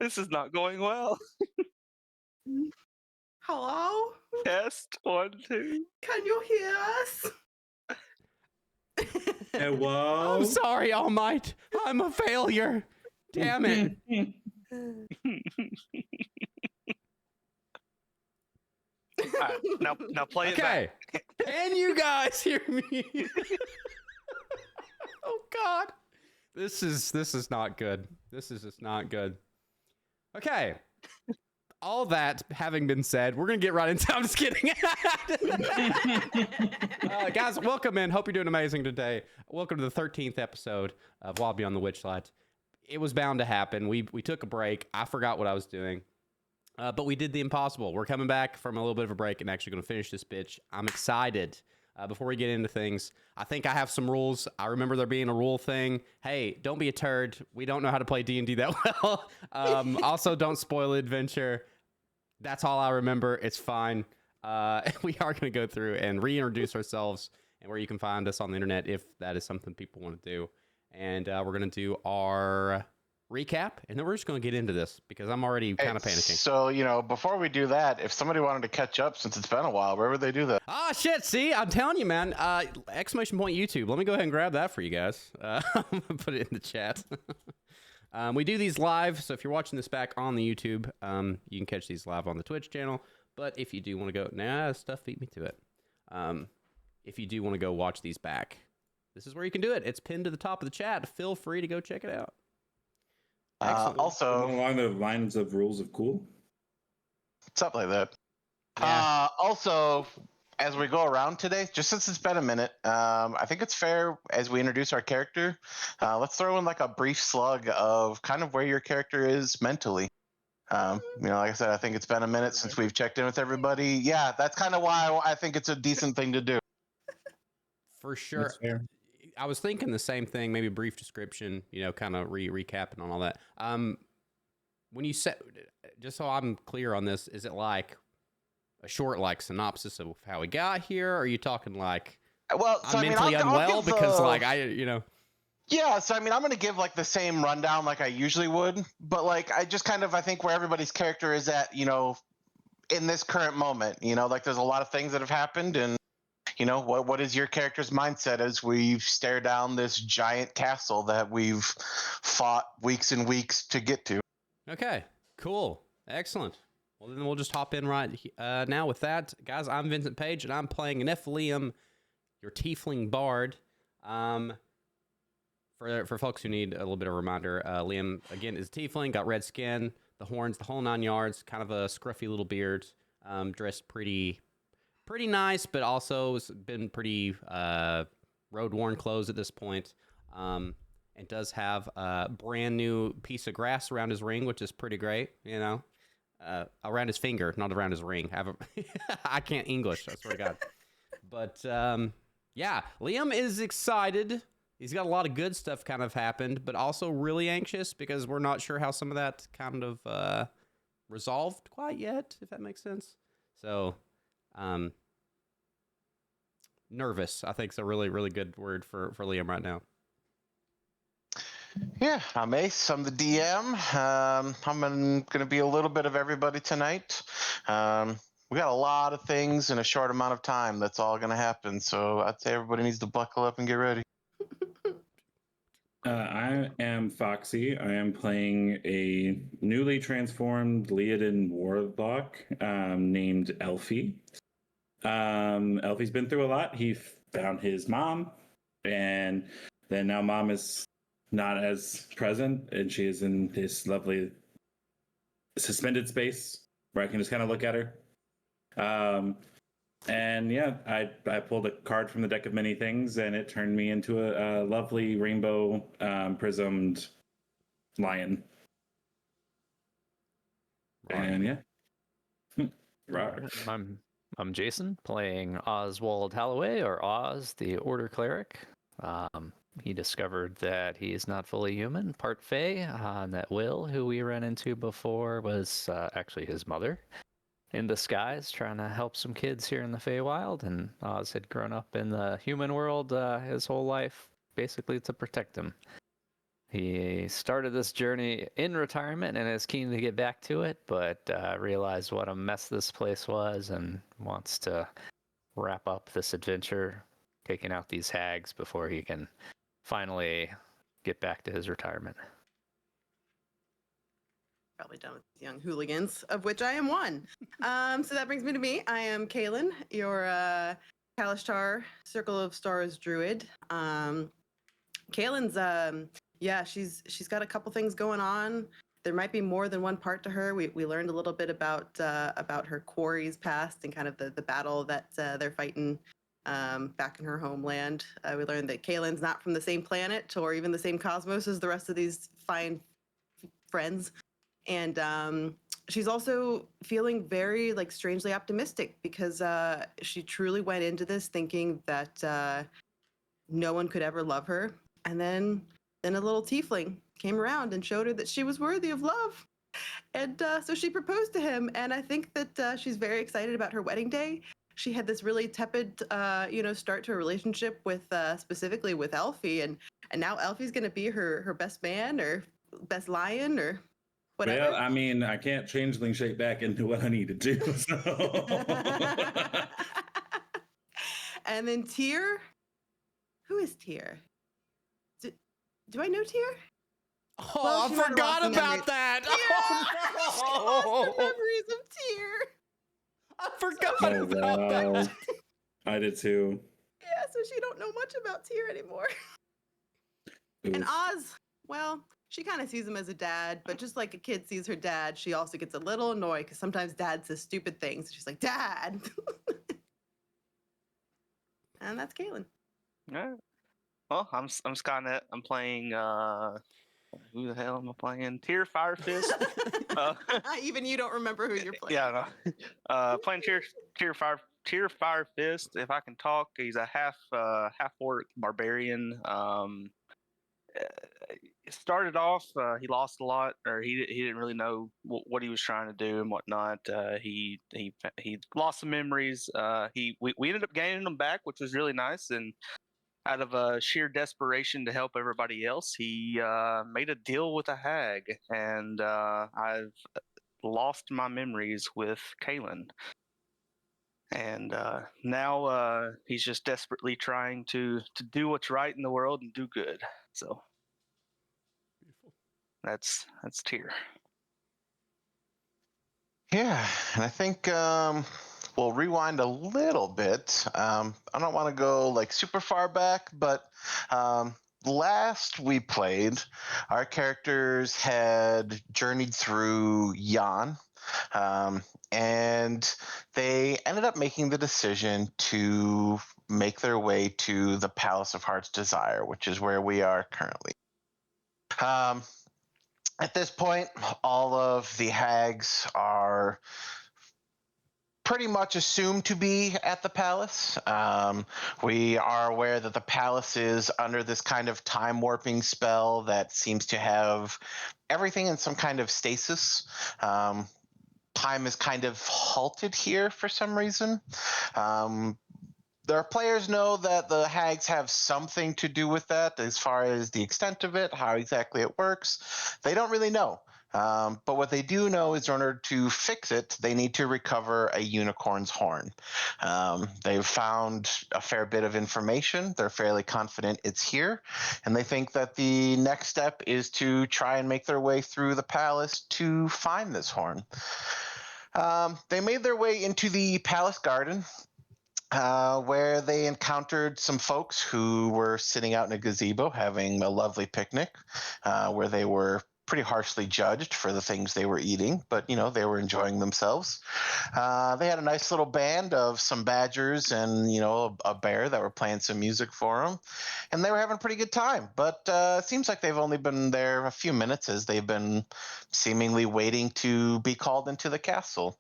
This is not going well. Hello? Test 1, 2. Can you hear us? Hello? I'm sorry, All Might. I'm a failure. Damn it. Right, now play it back. Okay. Can you guys hear me? Oh God. This is not good. This is just not good. Okay. All that having been said, we're gonna get right into. I'm just kidding. Guys, welcome in. Hope you're doing amazing today. Welcome to the 13th episode of Wild Beyond the Witchlight. It was bound to happen. We took a break. I forgot what I was doing, but we did the impossible. We're coming back from a little bit of a break and actually going to finish this bitch. I'm excited. Before we get into things, I think I have some rules. I remember there being a rule thing. Hey, don't be a turd. We don't know how to play D&D that well. Also, don't spoil the adventure. That's all I remember. It's fine. We are going to go through and reintroduce ourselves and where you can find us on the internet if that is something people want to do. And we're going to do our recap, and then we're just going to get into this because I'm already kind of panicking. So, before we do that, if somebody wanted to catch up since it's been a while, where would they do that? Ah, shit, see? I'm telling you, man. Exclamation point YouTube. Let me go ahead and grab that for you guys. I'm going to put it in the chat. We do these live, so if you're watching this back on the YouTube, you can catch these live on the Twitch channel. But if you do want to go, stuff beat me to it. If you do want to go watch these back, this is where you can do it. It's pinned to the top of the chat. Feel free to go check it out. Also, along the lines of rules of cool. something like that. Yeah. Also, as we go around today, just since it's been a minute, I think it's fair as we introduce our character, let's throw in like a brief slug of kind of where your character is mentally. Like I said, I think it's been a minute since we've checked in with everybody. Yeah, that's kind of why I think it's a decent thing to do. For sure. That's fair. I was thinking the same thing, maybe a brief description, kind of recapping on all that. When you said, just so I'm clear on this, is it like a short synopsis of how we got here? Or are you talking like Well, so, I'm mentally unwell because Yeah, so I'm going to give like the same rundown like I usually would, but like I just I think where everybody's character is at, in this current moment, like there's a lot of things that have happened, and what is your character's mindset as we stare down this giant castle that we've fought weeks and weeks to get to? Okay, cool. Excellent. Well, then we'll just hop in right now with that. Guys, I'm Vincent Page, and I'm playing Liam, your tiefling bard. For folks who need a little bit of a reminder, Liam, again, is a tiefling, got red skin, the horns, the whole 9 yards, kind of a scruffy little beard, dressed pretty nice, but also has been pretty road-worn clothes at this point, and does have a brand new piece of grass around his ring, which is pretty great, around his finger, not around his ring. I can't English, I swear to God. But, yeah, Liam is excited. He's got a lot of good stuff kind of happened, but also really anxious because we're not sure how some of that kind of resolved quite yet, if that makes sense. So, nervous, I think, is a really, really good word for Liam right now. Yeah, I'm Ace. I'm the DM. I'm going to be a little bit of everybody tonight. We got a lot of things in a short amount of time. That's all going to happen. So I'd say everybody needs to buckle up and get ready. I am Foxy. I am playing a newly transformed Leoden warlock named Elfie. Elfie's been through a lot. He found his mom, and then now mom is not as present, and she is in this lovely suspended space where I can just kind of look at her. And yeah, I pulled a card from the deck of many things, and it turned me into a lovely rainbow prismed lion. Right. And yeah. Right. I'm Jason, playing Oswald Halloway, or Oz, the Order Cleric. He discovered that he is not fully human, part Fae, and that Will, who we ran into before, was actually his mother in disguise, trying to help some kids here in the Feywild, and Oz had grown up in the human world his whole life, basically to protect them. He started this journey in retirement and is keen to get back to it, but realized what a mess this place was and wants to wrap up this adventure, taking out these hags before he can finally get back to his retirement. Probably done with these young hooligans, of which I am one. So that brings me to me. I am Kaylin, your Kalishtar Circle of Stars druid. Kaylin's yeah, she's got a couple things going on. There might be more than one part to her. We learned a little bit about her quarry's past and kind of the battle that they're fighting back in her homeland. We learned that Kaylin's not from the same planet or even the same cosmos as the rest of these fine friends. And she's also feeling very like strangely optimistic because she truly went into this thinking that no one could ever love her. And then a little tiefling came around and showed her that she was worthy of love. And so she proposed to him. And I think that she's very excited about her wedding day. She had this really tepid, start to a relationship with specifically with Elfie. And now Elfie's going to be her best man or best lion or whatever. Well, I mean, I can't changeling shape back into what I need to do. So. And then Tyr. Who is Tyr? Do I know Tyr? Oh, Well, I she might have forgot lost the about that. She Oh, lost the memories of Tyr. I forgot Oh, about wow. that. I did too. Yeah, so she don't know much about Tyr anymore. And Oof. Oz, well, she kind of sees him as a dad, but just like a kid sees her dad, she also gets a little annoyed because sometimes dad says stupid things. She's like, Dad. And that's Kaylin. Yeah. Well, I'm Skynet. I'm playing who the hell am I playing? Tyr Fire Fist. Even you don't remember who you're playing. Yeah, no. Playing Tyr Fire Fist. If I can talk, he's a half orc barbarian. It started off, he lost a lot, or he didn't really know what he was trying to do and whatnot. He lost some memories. We ended up gaining them back, which was really nice. And out of sheer desperation to help everybody else, he made a deal with a hag, and I've lost my memories with Kaylin. And now he's just desperately trying to do what's right in the world and do good. So that's Tyr. Yeah, and I think we'll rewind a little bit. I don't want to go like super far back, but last we played, our characters had journeyed through Yan, and they ended up making the decision to make their way to the Palace of Heart's Desire, which is where we are currently. At this point, all of the hags are pretty much assumed to be at the palace. We are aware that the palace is under this kind of time warping spell that seems to have everything in some kind of stasis. Time is kind of halted here for some reason. Their players know that the hags have something to do with that. As far as the extent of it, how exactly it works, they don't really know. But what they do know is in order to fix it, they need to recover a unicorn's horn. They've found a fair bit of information. They're fairly confident it's here. And they think that the next step is to try and make their way through the palace to find this horn. They made their way into the palace garden, where they encountered some folks who were sitting out in a gazebo having a lovely picnic, where they were pretty harshly judged for the things they were eating, but they were enjoying themselves. They had a nice little band of some badgers and a bear that were playing some music for them, and they were having a pretty good time. But it seems like they've only been there a few minutes, as they've been seemingly waiting to be called into the castle.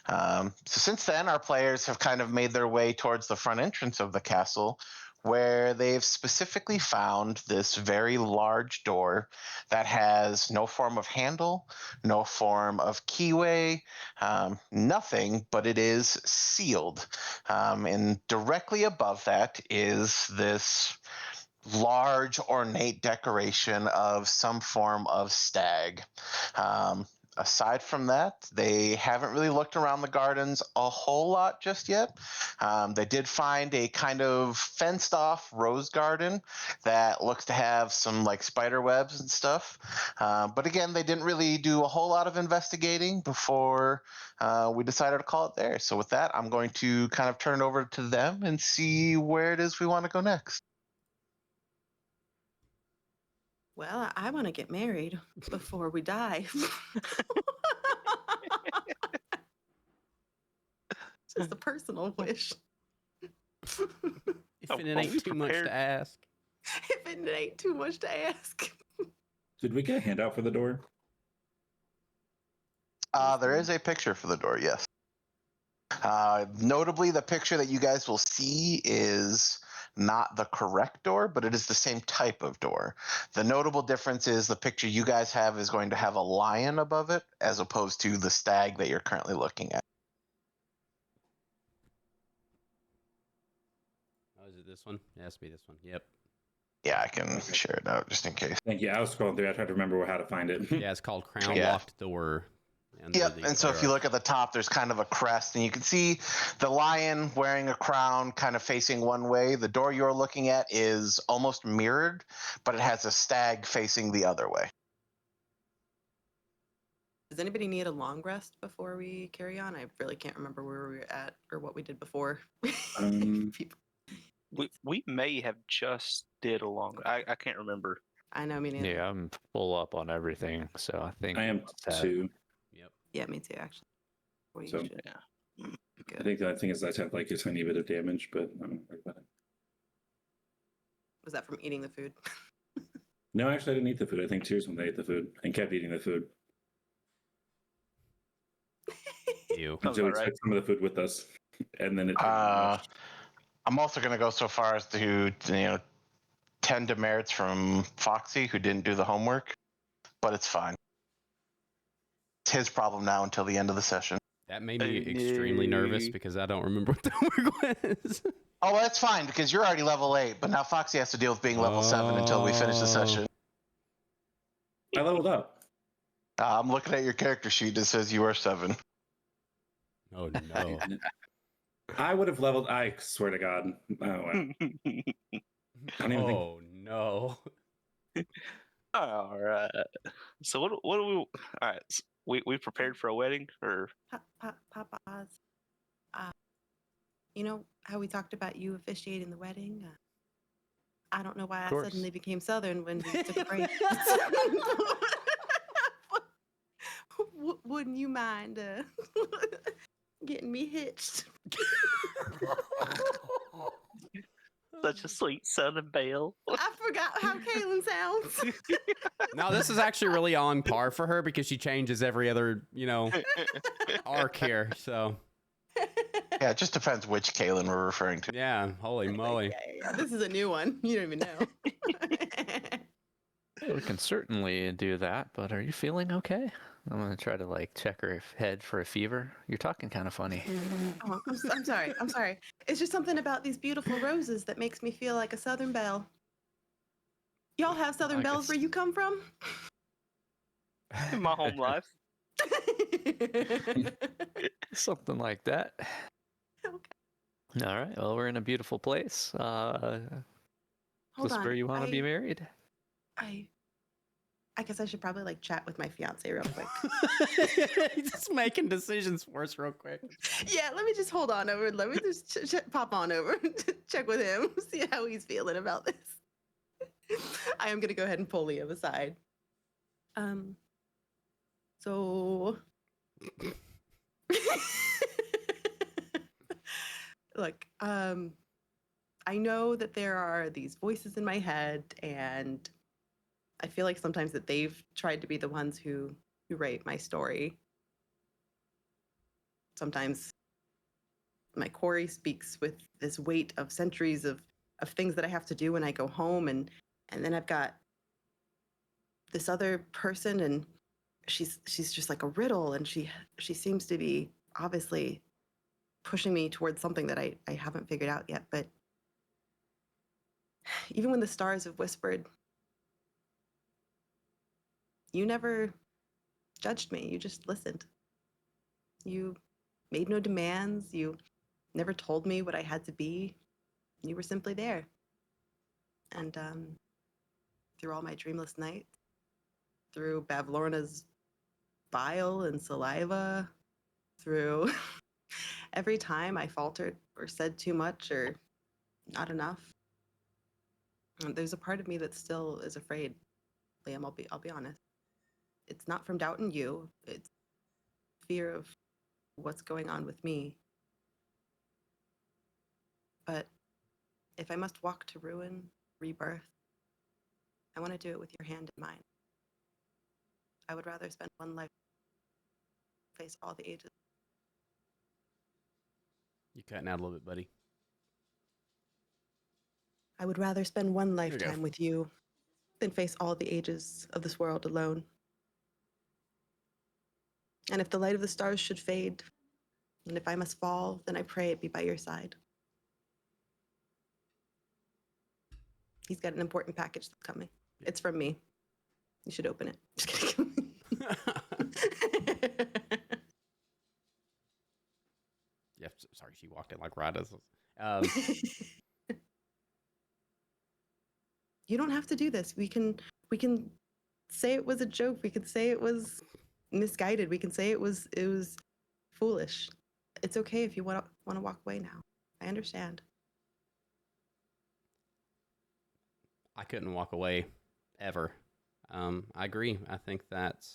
So since then, our players have kind of made their way towards the front entrance of the castle, where they've specifically found this very large door that has no form of handle, no form of keyway, nothing, but it is sealed. And directly above that is this large ornate decoration of some form of stag. Aside from that, they haven't really looked around the gardens a whole lot just yet. They did find a kind of fenced off rose garden that looks to have some like spider webs and stuff. But again, they didn't really do a whole lot of investigating before we decided to call it there. So with that, I'm going to kind of turn it over to them and see where it is we want to go next. Well, I want to get married before we die. Just a personal wish. If Oh, it well, ain't too much prepared. to ask. If it ain't too much to ask. Did we get a handout for the door? There is a picture for the door, yes. Notably, the picture that you guys will see is not the correct door, but it is the same type of door. The notable difference is the picture you guys have is going to have a lion above it, as opposed to the stag that you're currently looking at. Oh, is it this one? It has to be this one. Yep. Yeah, I can share it out just in case. Thank you. I was scrolling through. I tried to remember how to find it. Yeah, it's called Crown Yeah. Locked Door. under Yep, the and so if you cleric. look at the top, there's kind of a crest, and you can see the lion wearing a crown kind of facing one way. The door you're looking at is almost mirrored, but it has a stag facing the other way. Does anybody need a long rest before we carry on? I really can't remember where we were at or what we did before. People- We may have just did a long. I can't remember. I know, me neither. Yeah, I'm full up on everything, so I think I am that- too. Yep. Yeah, me too, actually. We So- should Yeah. be I good. think the thing is I have like a tiny bit of damage, but I don't worry about it. Was that from eating the food? No, actually, I didn't eat the food. I think Tears when they ate the food and kept eating the food. Ew. Sounds Until we about right. took some of the food with us, and then it. I'm also going to go so far as to 10 demerits from Foxy, who didn't do the homework, but it's fine. It's his problem now until the end of the session. That made me extremely nervous Yay. because I don't remember what the homework was. Oh, well, that's fine because you're already level 8, but now Foxy has to deal with being level 7 until we finish the Oh. session. I leveled up. I'm looking at your character sheet that says you are 7. Oh no. I would have leveled. I swear to God. Oh, wow. I don't even think. Oh no. All right. So what do we? All right. So we prepared for a wedding, or Papa Oz. You know how we talked about you officiating the wedding? I don't know why I course. suddenly became Southern when we took a break. Wouldn't you mind getting me hitched? such a sweet Southern belle. I forgot how Kaylin sounds. No, this is actually really on par for her because she changes every other, arc here. So Yeah, it just depends which Kalen we're referring to. yeah, holy moly. Yeah. This is a new one. You don't even know. We can certainly do that, but are you feeling okay? I'm gonna try to check her head for a fever. You're talking kind of funny. Oh, I'm sorry. I'm sorry. It's just something about these beautiful roses that makes me feel like a Southern belle. Y'all have Southern Like a bells where you come from? In my home life. Something like that. Okay. All right. Well, we're in a beautiful place. Is Hold this on. where you want to be married? I guess I should probably chat with my fiance real quick. He's just making decisions for us real quick. Yeah, let me just hold on over. Let me just pop on over, check with him, see how he's feeling about this. I am gonna go ahead and pull Liam aside. So look, I know that there are these voices in my head, and I feel like sometimes that they've tried to be the ones who write my story. Sometimes my Corey speaks with this weight of centuries of things that I have to do when I go home, and then I've got this other person, and she's just like a riddle, and she seems to be obviously pushing me towards something that I haven't figured out yet. But Even when the stars have whispered, you never judged me. You just listened. You made no demands. You never told me what I had to be. You were simply there. And through all my dreamless nights, through Bavlorna's bile and saliva, through every time I faltered or said too much or not enough, there's a part of me that still is afraid, Liam. I'll be honest. It's not from doubting you. It's fear of what's going on with me. But if I must walk to ruin, rebirth, I want to do it with your hand in mine. I would rather spend one life, face all the ages. You cutting out a little bit, buddy. I would rather spend one you go. lifetime with you than face all the ages of this world alone. And if the light of the stars should fade, and if I must fall, then I pray it be by your side. He's got an important package that's coming. It's from me. You should open it. Just kidding. Yeah, sorry, she walked in like right as. You don't have to do this. We can say it was a joke. We can say it was misguided. We can say it was foolish. It's okay if you want to walk away now. I understand. I couldn't walk away ever. I agree. I think that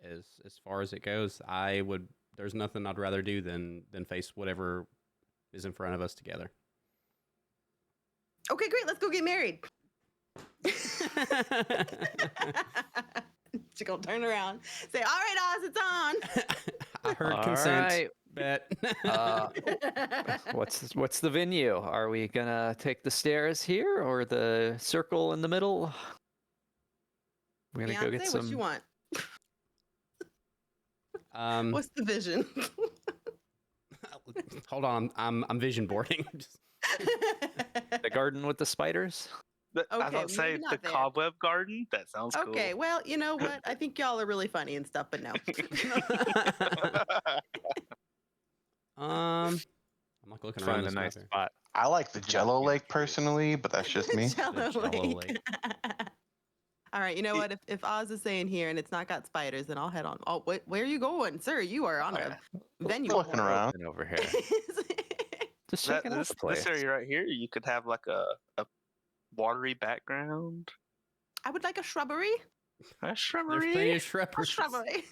as far as it goes, there's nothing I'd rather do than face whatever is in front of us together. Okay, great. Let's go get married. She's gonna turn around, say, "All right, Oz, it's on." I heard All consent. right. Bet. What's the venue? Are we gonna take the stairs here or the circle in the middle? We're gonna go get Beyonce, some. what you want? Um, What's the vision? hold on, I'm vision boarding. The garden with the spiders. I was Okay, about to say maybe the not there. cobweb garden. That sounds Okay, cool. well, you know what? I think y'all are really funny and stuff, but no. I'm like looking around Find a this nice map here. spot. I like the Jello Lake personally, but that's just me. Jello Jello Lake. Lake. All right, you know what? If Oz is saying here and it's not got spiders, then I'll head on. Oh, where are you going, sir? You are on a venue. Looking around. Open over here. Just checking out the place. This area right here, you could have like a watery background, I would like a shrubbery. a There's shrubbery. plenty of A shrubberies. shrubbery.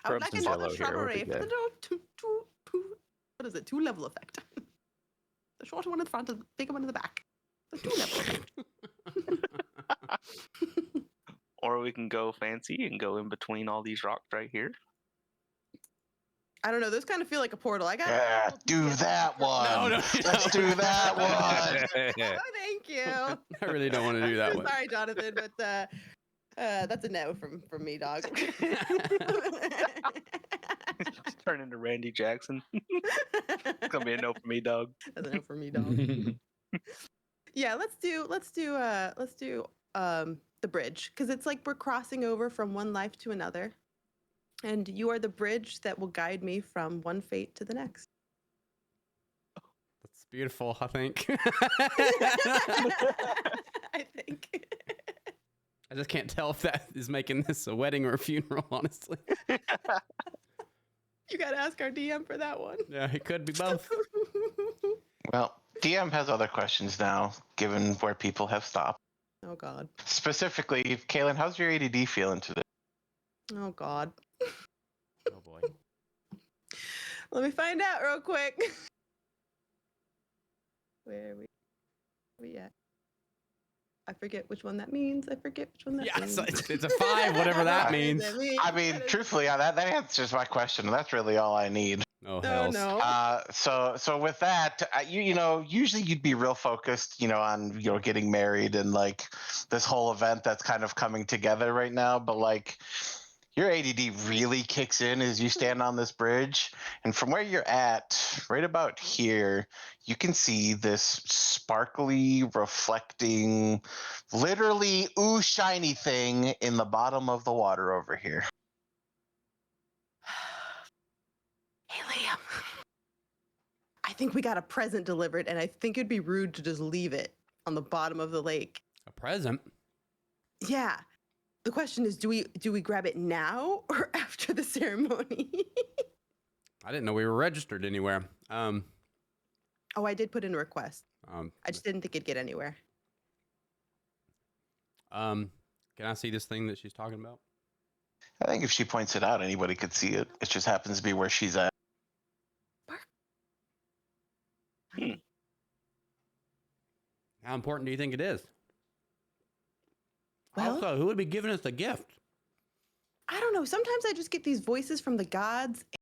I Shrubs would like and another Jello here shrubbery. would be good. What is it? 2-level effect. The shorter one in the front, the bigger one in the back. The 2-level. Or we can go fancy and go in between all these rocks right here. I don't know. Those kind of feel like a portal. I got. Yeah, do that one. No, Let's do that one. Oh, thank you. I really don't want to do that I'm one. sorry, Jonathan, but that's a no from me, dog. Turn into Randy Jackson. It's gonna be a no for me, dog. That's a no for me, dog. Yeah, let's do the bridge, because it's like we're crossing over from one life to another, and you are the bridge that will guide me from one fate to the next. That's beautiful, I think. I think. I just can't tell if that is making this a wedding or a funeral, honestly. You gotta ask our DM for that one. Yeah, it could be both. Well, DM has other questions now, given where people have stopped. Oh God. Specifically, Kaylin, how's your ADD feeling today? Oh God. Oh boy. Let me find out real quick. Where are we at? I forget which one that means. I forget which one that Yeah, means. so it's a 5, whatever that means. I mean, truthfully, that answers my question. That's really all I need. Oh, Oh hells. no. So with that, you know, usually you'd be real focused, you know, on, you know, getting married and like this whole event that's kind of coming together right now. But like, Your ADD really kicks in as you stand on this bridge. And from where you're at, right about here, you can see this sparkly, reflecting, literally ooh shiny thing in the bottom of the water over here. Hey, Liam. I think we got a present delivered, and I think it'd be rude to just leave it on the bottom of the lake. A present? Yeah. The question is, do we grab it now or after the ceremony? I didn't know we were registered anywhere. Oh, I did put in a request. I just didn't think it'd get anywhere. Can I see this thing that she's talking about? I think if she points it out, anybody could see it. It just happens to be where she's at. How important do you think it is? Well, Also, who would be giving us the gift? I don't know. Sometimes I just get these voices from the gods,